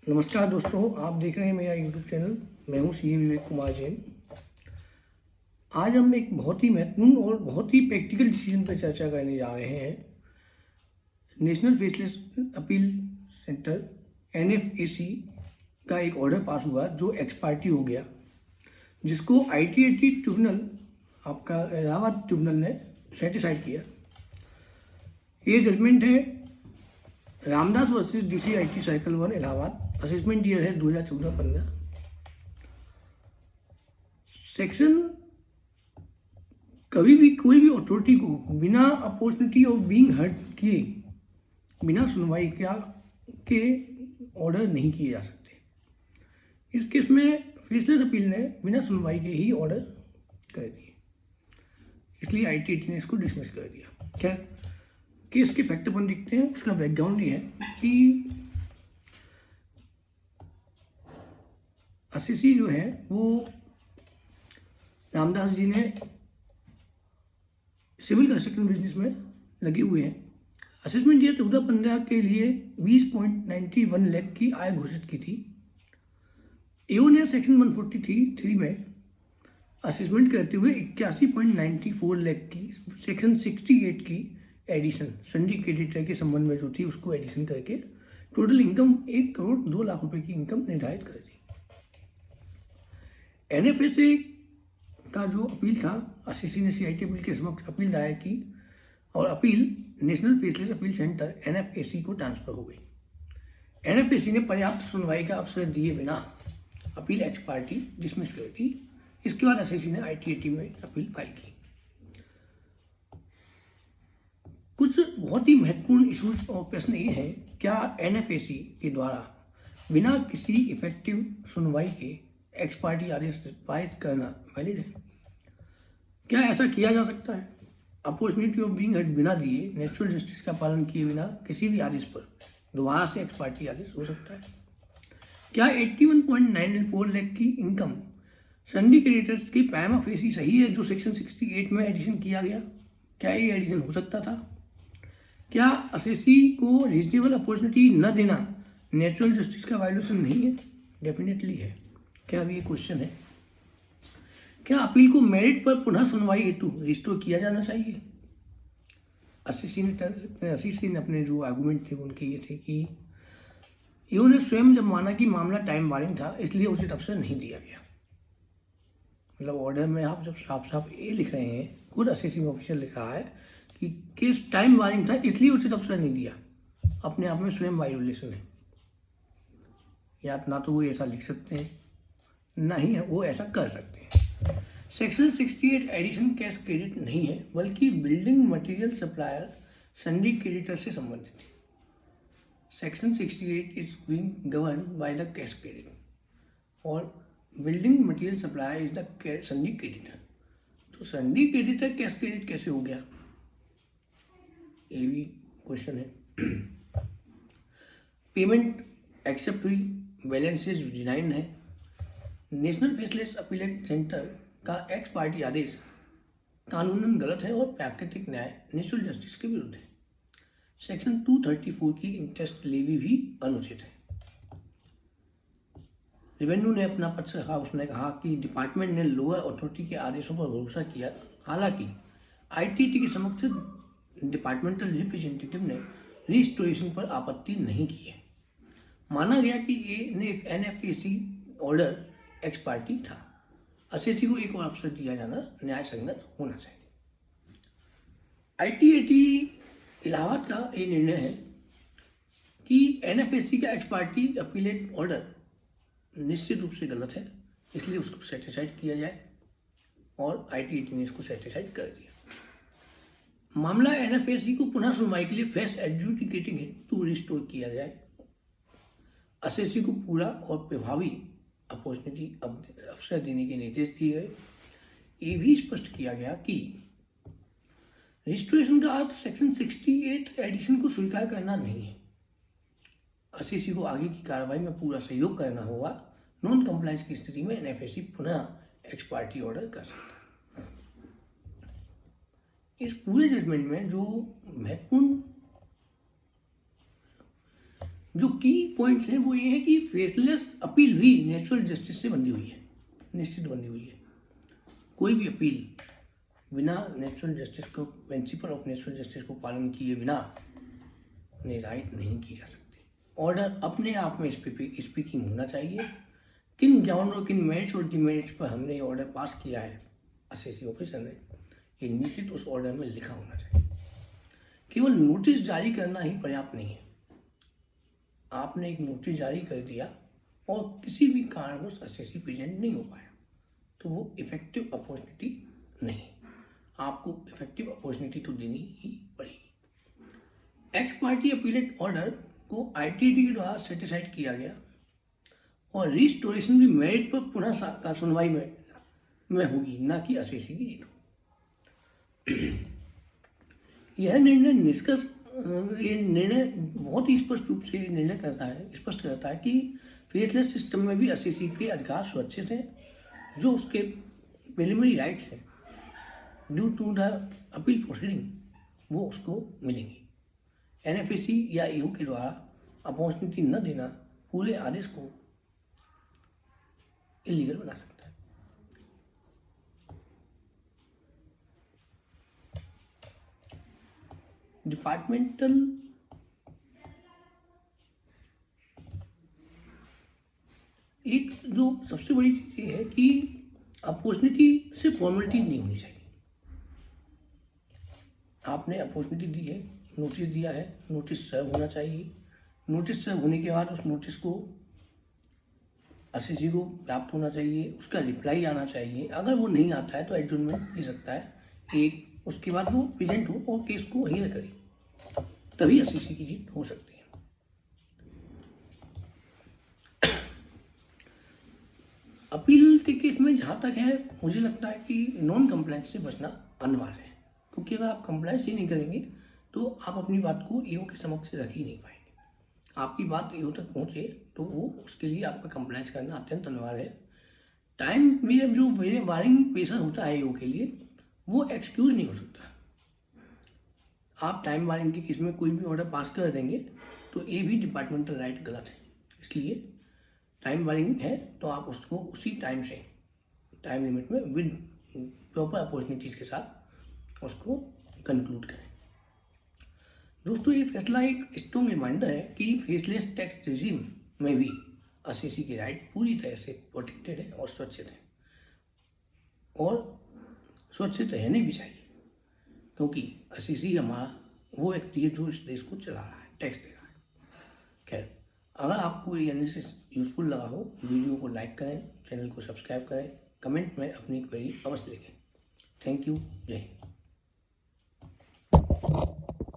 नमस्कार दोस्तों, आप देख रहे हैं मेरा यूट्यूब चैनल। मैं हूं सीए विवेक कुमार जैन। आज हम एक बहुत ही महत्वपूर्ण और बहुत ही प्रैक्टिकल डिसीजन पर चर्चा करने जा रहे हैं। नेशनल फेसलेस अपील सेंटर एनएफएसी का एक ऑर्डर पास हुआ जो एक्स पार्टी हो गया, जिसको आईटीएटी ट्रिब्यूनल, आपका इलाहाबाद ट्रिब्यूनल ने सेटिसाइड किया। ये जजमेंट है Ramdas versus DCIT circle 1 Allahabad. Assessment year है 2014-15। सेक्शन कभी भी कोई भी अथॉरिटी को बिना अपॉर्चुनिटी ऑफ बीइंग हर्ड किए, बिना सुनवाई के ऑर्डर नहीं किए जा सकते। इस केस में फेसलेस अपील ने बिना सुनवाई के ही ऑर्डर कर दिए, इसलिए आईटीएटी ने इसको डिसमिस कर दिया। खैर, केस के फैक्ट अपन देखते हैं। उसका बैकग्राउंड ये है कि असीसी जो है वो रामदास जी ने सिविल कंस्ट्रक्शन बिजनेस में लगे हुए हैं। असेसमेंट ईयर 14-15 के लिए 20.91 लाख की आय घोषित की थी। एओ ने सेक्शन 143(3) में असेसमेंट करते हुए 81.94 लाख की सेक्शन 68 की एडिशन संडी क्रेडिटर के संबंध में जो थी उसको एडिशन करके टोटल इनकम 1 करोड़ 2 लाख रुपए की इनकम निर्धारित कर दी। एनएफएसए का जो अपील था, असीसी ने सीआईटी अपील के समक्ष अपील दायर की और appeal National Faceless Appeal Centre NFAC को ट्रांसफर हो गई। एनएफएसी ने पर्याप्त सुनवाई का अवसर दिए बिना अपील एक्स पार्टी डिसमिस कर दी। इसके बाद असीसी ने आईटीएटी में अपील फाइल की। कुछ बहुत ही महत्वपूर्ण इशूज और प्रश्न ये है, क्या एनएफएसी के द्वारा बिना किसी इफेक्टिव सुनवाई के एक्स पार्टी आदेश पारित करना वैलिड है? क्या ऐसा किया जा सकता है? अपॉर्चुनिटी ऑफ बीइंग हर्ड बिना दिए, नेचुरल जस्टिस का पालन किए बिना किसी भी आदेश पर दोबारा से एक्स पार्टी आदेश हो सकता है? क्या 81.94 लाख की इनकम संडी क्रेडिटर्स की प्राइमा फेसी सही है जो सेक्शन 68 में एडिशन किया गया? क्या ये एडिशन हो सकता था? क्या असेसी को रीजनेबल अपॉर्चुनिटी न देना नेचुरल जस्टिस का वायलेशन नहीं है? डेफिनेटली है। क्या अभी ये क्वेश्चन है? क्या अपील को मेरिट पर पुनः सुनवाई हेतु रिस्टोर किया जाना चाहिए? असीसी ने अपने जो आर्गूमेंट थे उनके ये थे कि इन्होंने स्वयं जब माना कि मामला टाइम वारिंग था इसलिए उचित अवसर नहीं दिया गया। मतलब ऑर्डर में आप जब साफ साफ ये लिख रहे हैं, खुद असेसिंग ऑफिसर लिख रहा है कि केस टाइम वारिंग था इसलिए उचित अवसर नहीं दिया, अपने आप में स्वयं वायोलेशन है। या ना तो वो ऐसा लिख सकते हैं, ना ही वो ऐसा कर सकते हैं। सेक्शन 68 एडिशन कैश क्रेडिट नहीं है, बल्कि building material supplier sundry creditor से संबंधित है। Section 68 is being govern by the cash credit और building material supplier is the sundry creditor. तो संडी क्रेडिटर कैश क्रेडिट कैसे हो गया, ये भी क्वेश्चन है। पेमेंट एक्सेप्ट हुई, बैलेंसेज डिनाइन है। नेशनल फेसलेस अपीलेट सेंटर का एक्स पार्टी आदेश कानूनन गलत है और प्राकृतिक न्याय नेचुरल जस्टिस के विरुद्ध है। सेक्शन 234 की इंटरेस्ट लेवी भी अनुचित है। रेवेन्यू ने अपना पक्ष रखा। उसने कहा कि डिपार्टमेंट ने लोअर अथॉरिटी के आदेशों पर भरोसा किया। हालांकि आईटीटी के समक्ष डिपार्टमेंटल रिप्रेजेंटेटिव ने रिस्टोरेशन पर आपत्ति नहीं की है। माना गया कि ये एनएफएसी ऑर्डर एक्स पार्टी था। असेसी को एक और अवसर दिया जाना न्याय संगत होना चाहिए। आईटीएटी इलाहाबाद का ये निर्णय है कि एनएफएसी का एक्स पार्टी अपीलेट ऑर्डर निश्चित रूप से गलत है, इसलिए उसको सेटिसाइड किया जाए और आईटीएटी ने इसको सेटिसाइड कर दिया। मामला एनएफएसी को पुनः सुनवाई के लिए फेस एडजुडिकेटिंग हेतु रिस्टोर किया जाए। असेसी को पूरा और प्रभावी अपॉर्चुनिटी अवसर देने के निर्देश दिए गए। ये भी स्पष्ट किया गया कि रिस्टोरेशन का अर्थ सेक्शन 68 एडिशन को स्वीकार करना नहीं है। असेसी को आगे की कार्रवाई में पूरा सहयोग करना होगा। नॉन कंप्लायंस की स्थिति में एनएफएसी पुनः एक्स पार्टी ऑर्डर कर सकता है। इस पूरे जजमेंट में जो महत्वपूर्ण जो की पॉइंट्स हैं वो ये है कि फेसलेस अपील भी नेचुरल जस्टिस से बंधी हुई है, निश्चित बंधी हुई है। कोई भी अपील बिना नेचुरल जस्टिस को, प्रिंसिपल ऑफ नेचुरल जस्टिस को पालन किए बिना निर्धारित नहीं की जा सकती। ऑर्डर अपने आप में स्पीकिंग होना चाहिए। किन ग्राउंड, किन मेरिट्स और डिमेरिट्स पर हमने ये ऑर्डर पास किया है असेसी ऑफिसर ने, ये निश्चित उस ऑर्डर में लिखा होना चाहिए। केवल नोटिस जारी करना ही पर्याप्त नहीं है। आपने एक नोटिस जारी कर दिया और किसी भी कारणवश असेसी प्रेजेंट नहीं हो पाया तो वो इफेक्टिव अपॉर्चुनिटी नहीं, आपको इफेक्टिव अपॉर्चुनिटी तो देनी ही पड़ेगी। एक्स पार्टी अपीलेट ऑर्डर को आईटीटी के द्वारा सेटिसाइड किया गया और रिस्टोरेशन भी मेरिट पर पुनः सुनवाई में होगी, ना कि असेसी की जीत हो। यह निर्णय बहुत ही स्पष्ट रूप से स्पष्ट करता है कि फेसलेस सिस्टम में भी असेसी के अधिकार सुरक्षित हैं। जो उसके प्रिलिमिनरी राइट्स हैं due to the appeal proceeding वो उसको मिलेंगी। एनएफएसी या ईओ के द्वारा अपॉर्चुनिटी न देना पूरे आदेश को इलीगल बना सकता है। डिपार्टमेंटल एक जो सबसे बड़ी चीज़ ये है कि अपॉर्चुनिटी से फॉर्मेलिटी नहीं होनी चाहिए। आपने अपॉर्चुनिटी दी है, नोटिस दिया है, नोटिस सर्व होना चाहिए। नोटिस सर्व होने के बाद उस नोटिस को असेसी को प्राप्त होना चाहिए, उसका रिप्लाई आना चाहिए। अगर वो नहीं आता है तो एडजर्नमेंट ले सकता है, एक उसके बाद वो प्रेजेंट हो और केस को हियर करे, तभी असेसी की जीत हो सकती है। अपील के केस में जहाँ तक है मुझे लगता है कि नॉन कंप्लायंस से बचना अनिवार्य है, क्योंकि अगर आप कंप्लायंस ही नहीं करेंगे तो आप अपनी बात को ईओ के समक्ष रख ही नहीं पाएंगे। आपकी बात ईओ तक पहुँचे तो वो उसके लिए आपका कंप्लायंस करना अत्यंत अनिवार्य है। टाइम भी जो वायरिंग प्रेशर होता है ईओ के लिए वो एक्सक्यूज नहीं हो सकता। आप टाइम वायरिंग के केस में कोई भी ऑर्डर पास कर देंगे तो ये भी डिपार्टमेंटल राइट गलत है। इसलिए टाइम वायरिंग है तो आप उसको उसी टाइम से, टाइम लिमिट में विद प्रॉपर अपॉर्चुनिटीज़ के साथ उसको कंक्लूड करें। दोस्तों, ये फैसला एक स्ट्रॉन्ग रिमाइंडर है कि फेसलेस टैक्स रिजीम में भी असेसी के राइट पूरी तरह से प्रोटेक्टेड है और सुरक्षित है, और सुरक्षित रहने भी चाहिए, क्योंकि असेसी हमारा वो व्यक्ति है जो इस देश को चला रहा है, टैक्स दे रहा है। खैर, अगर आपको ये एनालिसिस यूजफुल लगा हो, वीडियो को लाइक करें, चैनल को सब्सक्राइब करें, कमेंट में अपनी क्वेरी अवश्य लिखें। Thank you. जय हिंद।